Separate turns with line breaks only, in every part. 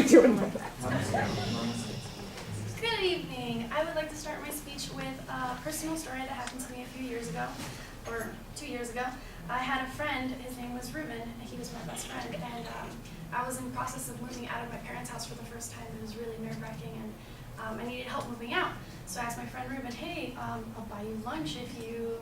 doing my best.
Good evening. I would like to start my speech with a personal story that happened to me a few years ago, or 2 years ago. I had a friend, his name was Ruben, and he was my best friend, and I was in the process of moving out of my parents' house for the first time. It was really nerve-wracking, and I needed help moving out. So I asked my friend Ruben, hey, I'll buy you lunch if you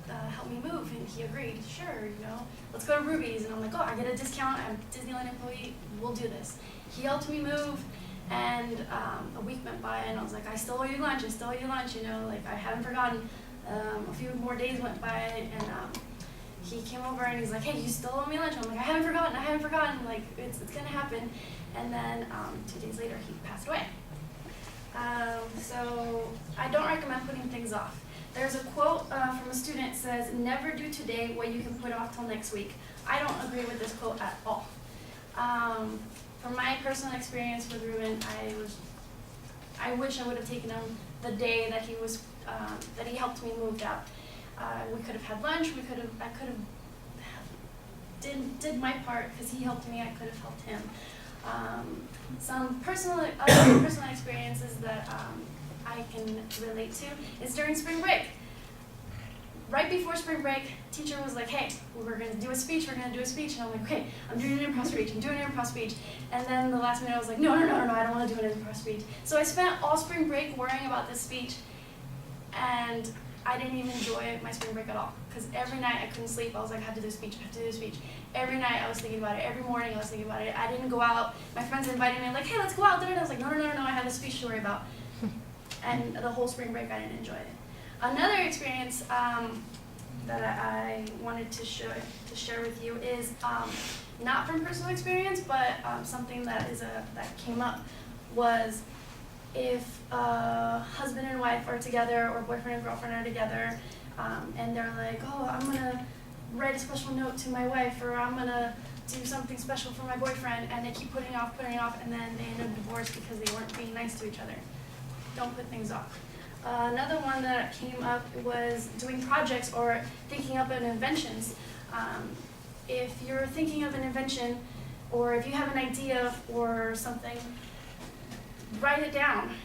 help me move, and he agreed, sure, you know, let's go to Ruby's. And I'm like, oh, I get a discount, I'm a Disneyland employee, we'll do this. He helped me move, and a week went by, and I was like, I still owe you lunch, I still owe you lunch, you know, like I haven't forgotten. A few more days went by, and he came over and he's like, hey, you still owe me lunch? I'm like, I haven't forgotten, like it's gonna happen. And then 2 days later, he passed away. So I don't recommend putting things off. There's a quote from a student that says, never do today what you can put off till next week. I don't agree with this quote at all. From my personal experience with Ruben, I wish I would have taken him the day that he was that he helped me move out. We could have had lunch. I could have did my part because he helped me. I could have helped him. Some personal experiences that I can relate to is during spring break. Right before spring break, teacher was like, hey, we're going to do a speech, And I'm like, okay, I'm doing an improv speech, And then the last minute I was like, no, I don't want to do an improv speech. So I spent all spring break worrying about this speech, and I didn't even enjoy my spring break at all. Because every night I couldn't sleep. I was like, I have to do a speech. Every night I was thinking about it. Every morning I was thinking about it. I didn't go out. My friends invited me, like, hey, let's go out. And I was like, no, I have a speech to worry about. And the whole spring break I didn't enjoy it. Another experience that I wanted to share with you is not from personal experience, but something that came up was if husband and wife are together or boyfriend and girlfriend are together, and they're like, oh, I'm gonna write a special note to my wife, or I'm gonna do something special for my boyfriend, and they keep putting it off, and then they end up divorced because they weren't being nice to each other. Don't put things off. Another one that came up was doing projects or thinking up of inventions. If you're thinking of an invention, or if you have an idea or something, write it down,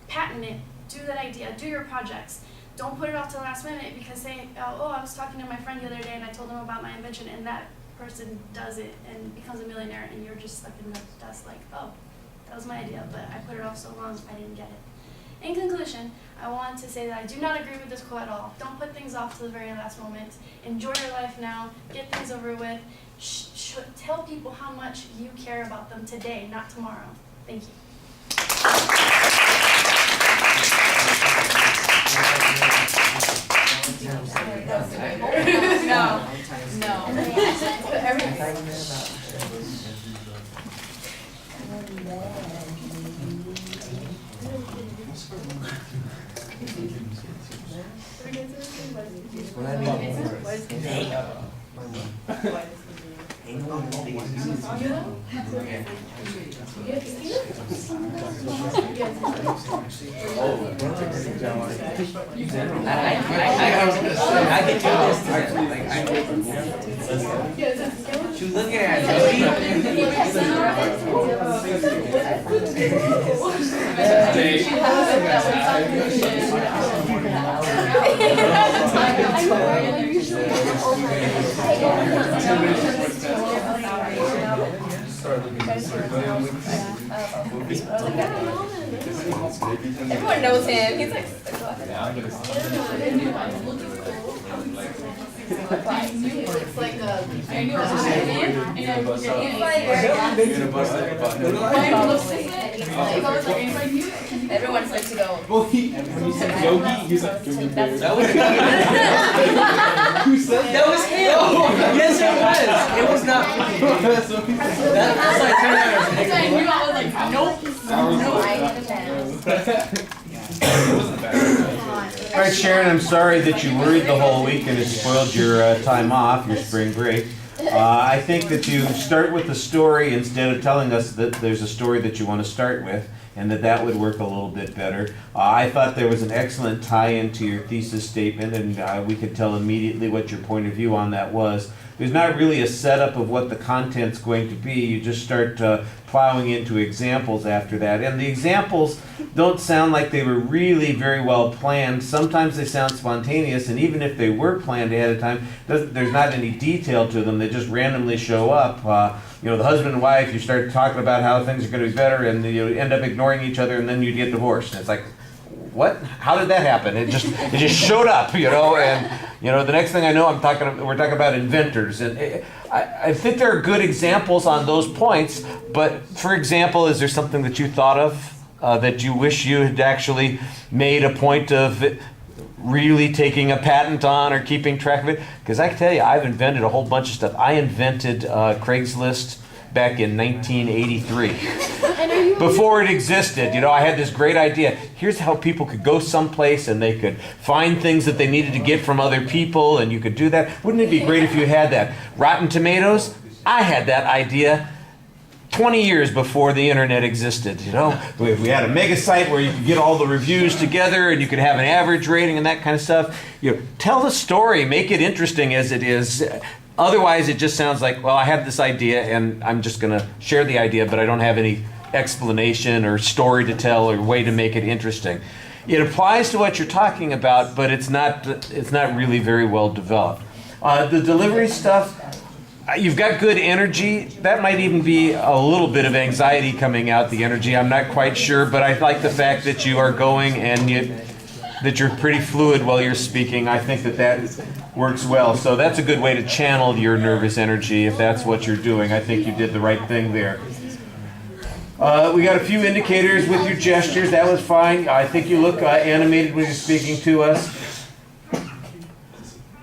patent it, do that idea, do your projects. Don't put it off to the last minute because say, oh, I was talking to my friend the other day and I told him about my invention, and that person does it and becomes a millionaire, and you're just stuck in the dust like, oh, that was my idea, but I put it off so long I didn't get it. In conclusion, I want to say that I do not agree with this quote at all. Don't put things off to the very last moment. Enjoy your life now. Get things over with. Tell people how much you care about them today, not tomorrow. Thank you.
No.
She was looking at
Everyone knows him. He's like. It's like a. Everyone's like to go.
Well, when you said yogi, he was like, gummy bears.
That was
Who said that?
That was him. Yes, it was. It was not. That's like
All right, Sharon, I'm sorry that you worried the whole week and it spoiled your time off, your spring break. I think that you start with the story instead of telling us that there's a story that you want to start with, and that would work a little bit better. I thought there was an excellent tie-in to your thesis statement, and we could tell immediately what your point of view on that was. there's not really a setup of what the content's going to be. You just start plowing into examples after that. And the examples don't sound like they were really very well planned. Sometimes they sound spontaneous, and even if they were planned ahead of time, there's not any detail to them. They just randomly show up. The husband and wife, you start talking about how things are going to be better, and you end up ignoring each other, and then you get divorced. And it's like, what? How did that happen? It just showed up, and the next thing I know, we're talking about inventors, and I think there are good examples on those points. But for example, is there something that you thought of that you wish you had actually made a point of really taking a patent on or keeping track of it? Because I can tell you, I've invented a whole bunch of stuff. I invented Craigslist back in 1983. Before it existed, I had this great idea. Here's how people could go someplace and they could find things that they needed to get from other people, and you could do that. Wouldn't it be great if you had that? Rotten Tomatoes, I had that idea 20 years before the internet existed. We had a mega site where you could get all the reviews together and you could have an average rating and that kind of stuff. Tell the story, make it interesting as it is. Otherwise, it just sounds like, well, I have this idea and I'm just going to share the idea, but I don't have any explanation or story to tell or way to make it interesting. It applies to what you're talking about, but it's not really very well developed. The delivery stuff, you've got good energy. That might even be a little bit of anxiety coming out, the energy. I'm not quite sure, but I like the fact that you are going and that you're pretty fluid while you're speaking. I think that works well. So that's a good way to channel your nervous energy if that's what you're doing. I think you did the right thing there. We got a few indicators with your gestures. That was fine. I think you look animated when you're speaking to us.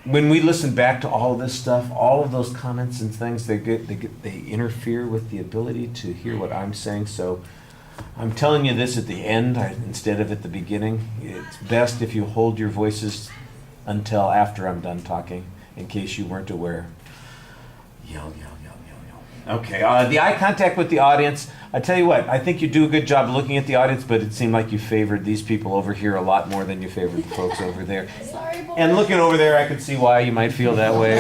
When we listen back to all of this stuff, all of those comments and things, they interfere with the ability to hear what I'm saying. So I'm telling you this at the end instead of at the beginning. It's best if you hold your voices until after I'm done talking, in case you weren't aware. Yell, yell, yell, yell, yell. Okay, the eye contact with the audience. I tell you what, I think you do a good job looking at the audience, but it seemed like you favored these people over here a lot more than you favored the folks over there.
Sorry, boy.
And looking over there, I could see why you might feel that way.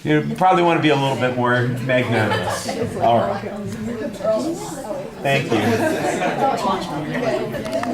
You probably want to be a little bit more magnanimous. All right. Thank you.